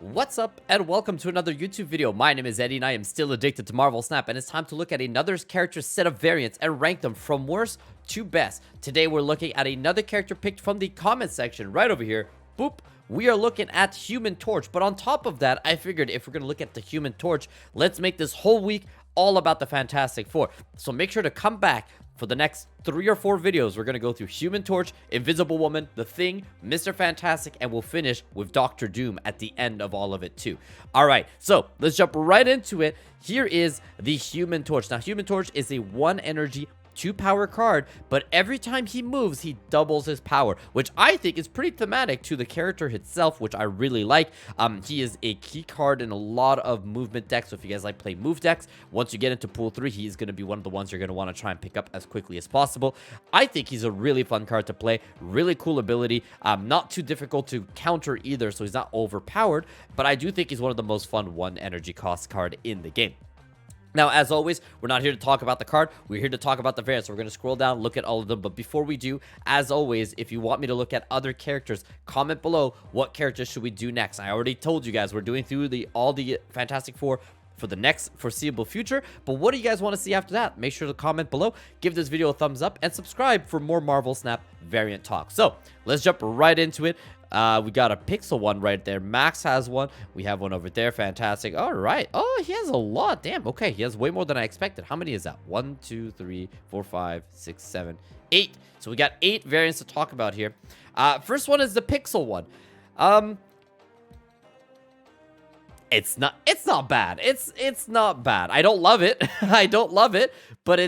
What's up and welcome to another YouTube video. My name is Eddie and I am still addicted to Marvel Snap, and it's time to look at another character set of variants and rank them from worst to best. Today we're looking at another character picked from the comment section right over here. Boop. We are looking at Human Torch, but on top of that, I figured if we're going to look at the Human Torch, let's make this whole week all about the Fantastic Four. So make sure to come back for the next 3 or 4 videos. We're going to go through Human Torch, Invisible Woman, The Thing, Mr. Fantastic, and we'll finish with Doctor Doom at the end of all of it too. Alright, so let's jump right into it. Here is the Human Torch. Now, Human Torch is a 1 energy 2 power card, but every time he moves, he doubles his power, which I think is pretty thematic to the character itself, which I really like. He is a key card in a lot of movement decks, so if you guys like play move decks, once you get into pool 3, he's going to be one of the ones you're going to want to try and pick up as quickly as possible. I think he's a really fun card to play, really cool ability, not too difficult to counter either, so he's not overpowered, but I do think he's one of the most fun 1 energy cost card in the game. Now, as always, we're not here to talk about the card. We're here to talk about the variants. So we're going to scroll down, look at all of them. But before we do, as always, if you want me to look at other characters, comment below what characters should we do next. I already told you guys we're doing through all the Fantastic Four for the next foreseeable future. But what do you guys want to see after that? Make sure to comment below, give this video a thumbs up, and subscribe for more Marvel Snap variant talk. So let's jump right into it. We got a Pixel one right there. Max has one. We have one over there. Fantastic. All right. Oh, he has a lot. Damn. Okay. He has way more than I expected. How many is that? 1, 2, 3, 4, 5, 6, 7, 8. So we got 8 variants to talk about here. First one is the Pixel one. It's not bad. It's not bad. I don't love it. I don't love it, but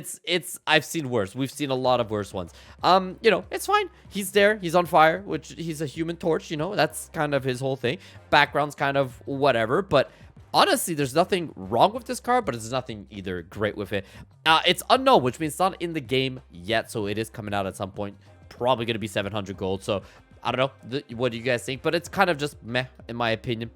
I've seen worse. We've seen a lot of worse ones. You know, it's fine. He's there. He's on fire, which he's a Human Torch, you know. That's kind of his whole thing. Background's kind of whatever, but honestly, there's nothing wrong with this card, but there's nothing either great with it. It's unknown, which means it's not in the game yet, so it is coming out at some point. Probably going to be 700 gold. So, I don't know. What do you guys think? But it's kind of just meh, in my opinion.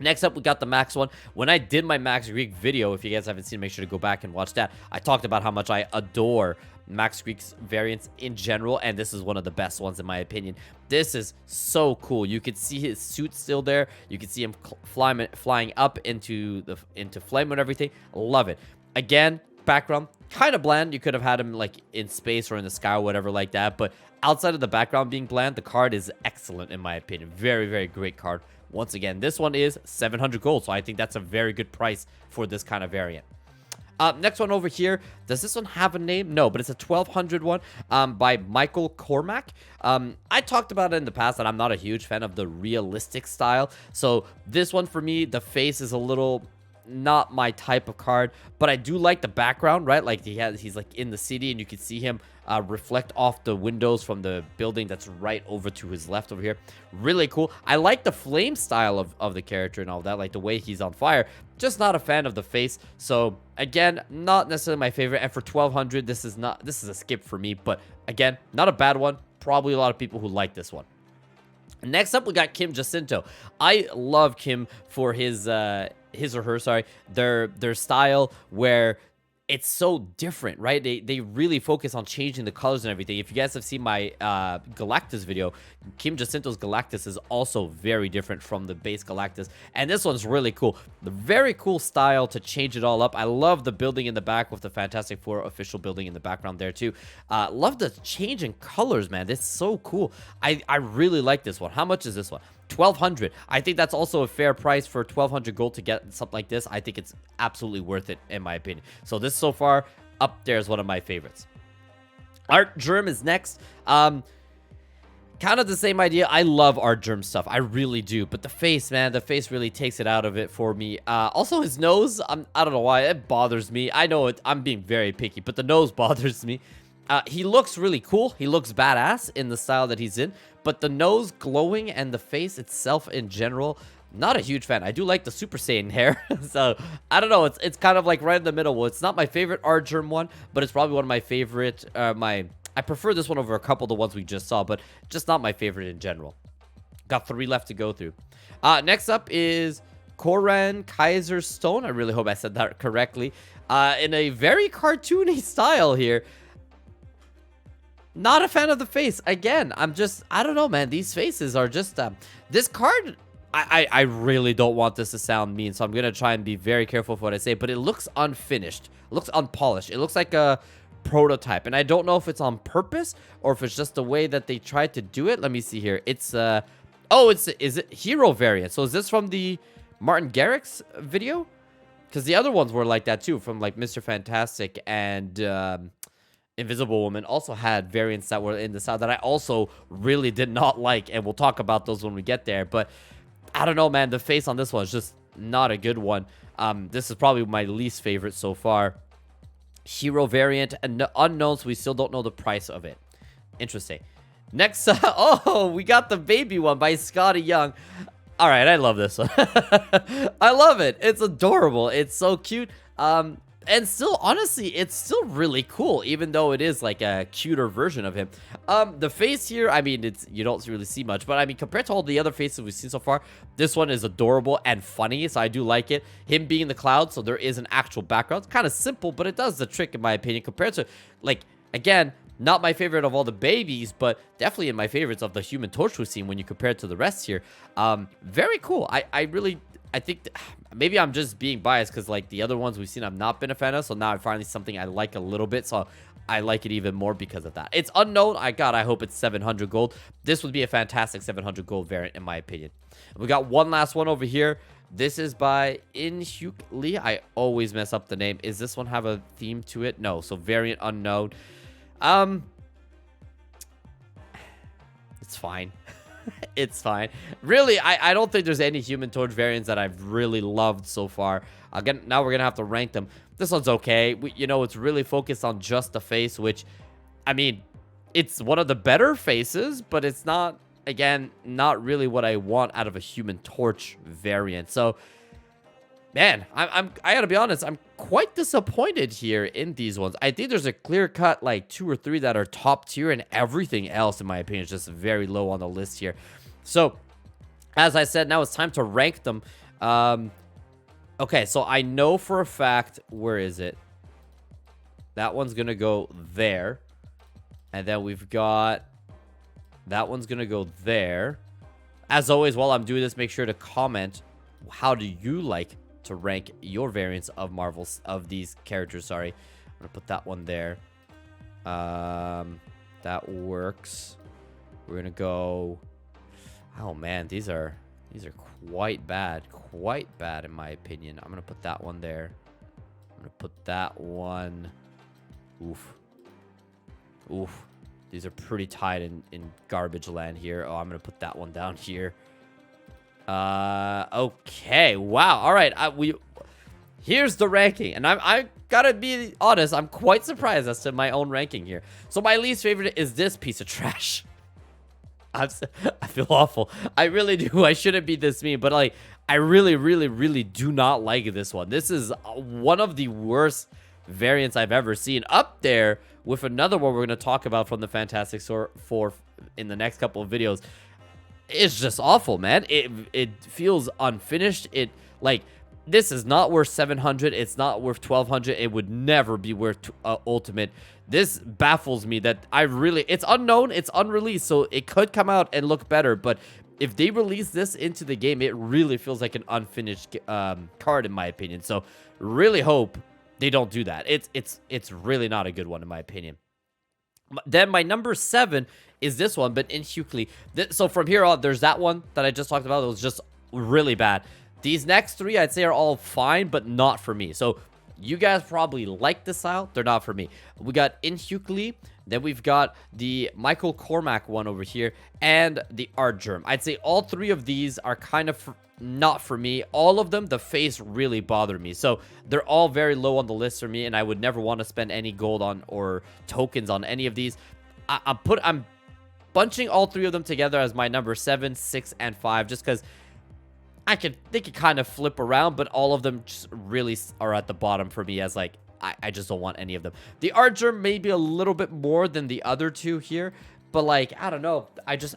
Next up, we got the Max one. When I did my Max Greek video, if you guys haven't seen, make sure to go back and watch that. I talked about how much I adore Max Greek's variants in general, and this is one of the best ones in my opinion. This is so cool. You can see his suit still there. You can see him flying up into flame and everything. Love it. Again, background kind of bland. You could have had him like in space or in the sky or whatever like that, but outside of the background being bland, the card is excellent in my opinion. Very, very great card. Once again, this one is 700 gold, so I think that's a very good price for this kind of variant. Next one over here. Does this one have a name? No, but it's a 1200 one by Michael Cormack. I talked about it in the past that I'm not a huge fan of the realistic style. So this one for me, the face is a little not my type of card, but I do like the background, right? Like he's like in the city and you can see him reflect off the windows from the building that's right over to his left over here. Really cool. I like the flame style of the character and all that, like the way he's on fire. Just not a fan of the face. So again, not necessarily my favorite. And for 1200, this is a skip for me, but again, not a bad one. Probably a lot of people who like this one. Next up, we got Kim Jacinto. I love Kim for his or her, sorry, their style where it's so different, right? They really focus on changing the colors and everything. If you guys have seen my Galactus video, Kim Jacinto's Galactus is also very different from the base Galactus, and this one's really cool. The very cool style to change it all up. I love the building in the back with the Fantastic Four official building in the background there too. Love the change in colors, man. It's so cool. I really like this one. How much is this one? 1200. I think that's also a fair price for 1200 gold to get something like this. I think it's absolutely worth it in my opinion. So this so far up there is one of my favorites. Artgerm is next. Kind of the same idea. I love Artgerm stuff. I really do. But the face, man, the face really takes it out of it for me. Also his nose, I don't know why it bothers me. I know I'm being very picky, but the nose bothers me. He looks really cool. He looks badass in the style that he's in. But the nose glowing and the face itself in general, not a huge fan. I do like the Super Saiyan hair. So, I don't know. It's kind of like right in the middle. Well, it's not my favorite Artgerm one, but it's probably one of my favorite. I prefer this one over a couple of the ones we just saw, but just not my favorite in general. Got 3 left to go through. Next up is Koran Kaiser Stone. I really hope I said that correctly. In a very cartoony style here. Not a fan of the face. Again, I don't know, man. These faces are just, this card I really don't want this to sound mean, so I'm gonna try and be very careful with what I say, but it looks unfinished. It looks unpolished. It looks like a prototype, and I don't know if it's on purpose or if it's just the way that they tried to do it. Let me see here. It's is it hero variant? So is this from the Martin Garrix video? Because the other ones were like that too, from like Mr. Fantastic and Invisible Woman also had variants that were in the style that I also really did not like, and we'll talk about those when we get there. But I don't know, man. The face on this one is just not a good one. This is probably my least favorite so far. Hero variant and unknowns. We still don't know the price of it. Interesting. Next, oh, we got the baby one by Scotty Young. All right, I love this one. I love it. It's adorable. It's so cute. And still, honestly, it's still really cool, even though it is like a cuter version of him. The face here, I mean, you don't really see much, but I mean, compared to all the other faces we've seen so far, this one is adorable and funny, so I do like it. Him being in the cloud, so there is an actual background. It's kind of simple, but it does the trick, in my opinion, compared to, like, again, not my favorite of all the babies, but definitely in my favorites of the Human Torch we've seen when you compare it to the rest here. Very cool. I think maybe I'm just being biased because like the other ones we've seen I've not been a fan of, so now I finally something I like a little bit, so I like it even more because of that. It's unknown. I hope it's 700 gold. This would be a fantastic 700 gold variant in my opinion. We got one last one over here. This is by Inhyuk Lee. I always mess up the name. Is this one have a theme to it? No. So variant unknown. It's fine. It's fine. Really, I don't think there's any Human Torch variants that I've really loved so far. Again, now we're gonna have to rank them. This one's okay. It's really focused on just the face, which, I mean, it's one of the better faces, but it's not, again, not really what I want out of a Human Torch variant. So, man, I gotta be honest, I'm quite disappointed here in these ones. I think there's a clear-cut, like, 2 or 3 that are top tier, and everything else, in my opinion, is just very low on the list here. So, as I said, now it's time to rank them. Okay, so I know for a fact, where is it? That one's gonna go there. And then we've got, that one's gonna go there. As always, while I'm doing this, make sure to comment, how do you like to rank your variants of Marvel's, of these characters? Sorry, I'm gonna put that one there. That works. We're gonna go, oh man, these are quite bad in my opinion. I'm gonna put that one there. I'm gonna put that one, oof. These are pretty tight in garbage land here. Oh, I'm gonna put that one down here. Okay, wow. All right, here's the ranking, and I gotta be honest, I'm quite surprised as to my own ranking here. So my least favorite is this piece of trash. I feel awful. I really do. I shouldn't be this mean, but like, I really do not like this one. This is one of the worst variants I've ever seen, up there with another one we're going to talk about from the Fantastic Four in the next couple of videos. It's just awful, man. It feels unfinished. This is not worth 700. It's not worth 1200. It would never be worth Ultimate. This baffles me that it's unknown, it's unreleased, so it could come out and look better, but if they release this into the game, it really feels like an unfinished card in my opinion. So really hope they don't do that. It's really not a good one in my opinion. Then my number 7 is this one, but Inhyuk Lee. So from here on, there's that one that I just talked about. It was just really bad. These next 3, I'd say, are all fine, but not for me. So you guys probably like this style. They're not for me. We got Inhyuk Lee. Then we've got the Michael Cormack one over here, and the Artgerm. I'd say all 3 of these are kind of not for me. All of them, the face really bothered me. So they're all very low on the list for me, and I would never want to spend any gold on or tokens on any of these. I'm bunching all 3 of them together as my number 7, 6, and 5, just because they could kind of flip around, but all of them just really are at the bottom for me, as like I just don't want any of them. The Artgerm may be a little bit more than the other 2 here, but like, I don't know.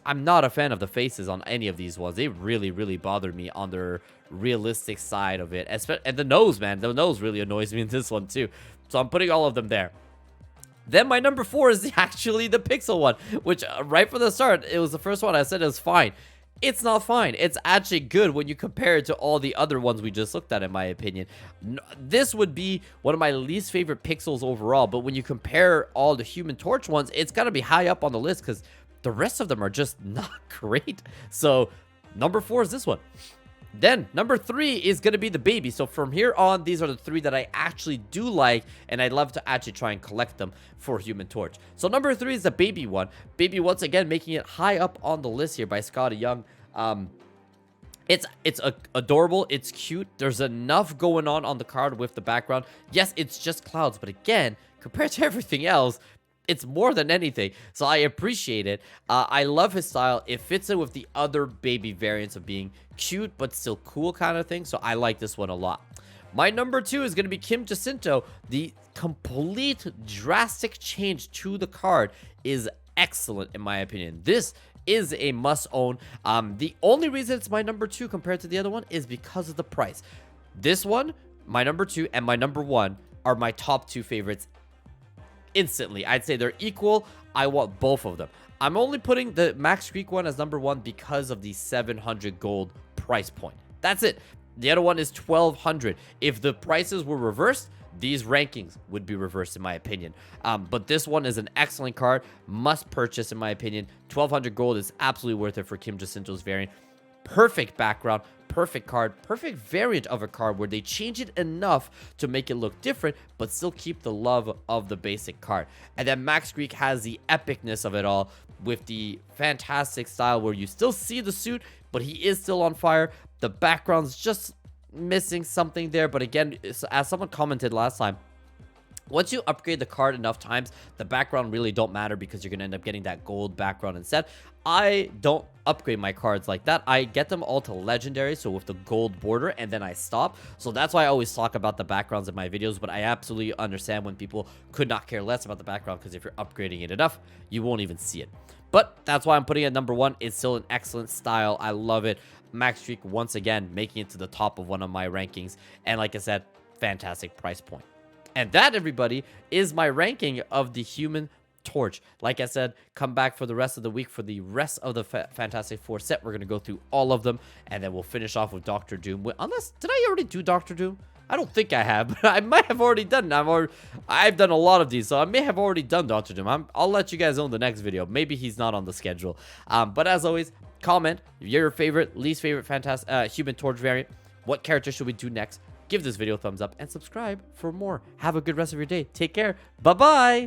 I'm not a fan of the faces on any of these ones. They really bother me on their realistic side of it. And the nose, man. The nose really annoys me in this one too. So I'm putting all of them there. Then my number 4 is actually the Pixel one, which right from the start, it was the first one I said it was fine. it's not fine. It's actually good when you compare it to all the other ones we just looked at, in my opinion. This would be one of my least favorite pixels overall, but when you compare all the Human Torch ones, it's got to be high up on the list because the rest of them are just not great. So number 4 is this one. Then number 3 is going to be the baby. So from here on, these are the 3 that I actually do like, and I'd love to actually try and collect them for Human Torch. So number 3 is the baby one. Baby, once again, making it high up on the list here by Scotty Young. It's adorable. It's cute. There's enough going on the card with the background. Yes, it's just clouds, but again, compared to everything else, it's more than anything. So I appreciate it. I love his style. It fits in with the other baby variants of being cute but still cool kind of thing. So I like this one a lot. My number 2 is going to be Kim Jacinto. The complete drastic change to the card is excellent in my opinion. This is a must own. The only reason it's my number 2 compared to the other one is because of the price. This one, my number 2, and my number 1 are my top 2 favorites instantly. I'd say they're equal. I want both of them. I'm only putting the Max Creek one as number 1 because of the 700 gold price point. That's it. The other one is 1200. If the prices were reversed, these rankings would be reversed in my opinion. But this one is an excellent card. Must purchase in my opinion. 1200 gold is absolutely worth it for Kim Jacinto's variant. Perfect background, perfect card, perfect variant of a card where they change it enough to make it look different, but still keep the love of the basic card. And then Max Greek has the epicness of it all with the fantastic style where you still see the suit, but he is still on fire. The background's just missing something there, but again, as someone commented last time, once you upgrade the card enough times, the background really don't matter because you're going to end up getting that gold background instead. I don't upgrade my cards like that. I get them all to legendary, so with the gold border, and then I stop. So that's why I always talk about the backgrounds in my videos, but I absolutely understand when people could not care less about the background because if you're upgrading it enough, you won't even see it. But that's why I'm putting it at number 1. It's still an excellent style. I love it. Max Streak, once again, making it to the top of one of my rankings. And like I said, fantastic price point. And that, everybody, is my ranking of the Human Torch. Like I said, come back for the rest of the week for the rest of the Fantastic Four set. We're going to go through all of them, and then we'll finish off with Doctor Doom. Unless, did I already do Doctor Doom? I don't think I have, but I might have already done it. I've done a lot of these, so I may have already done Doctor Doom. I'll let you guys know in the next video. Maybe he's not on the schedule. But as always, comment your favorite, least favorite Human Torch variant. What character should we do next? Give this video a thumbs up and subscribe for more. Have a good rest of your day. Take care. Bye-bye.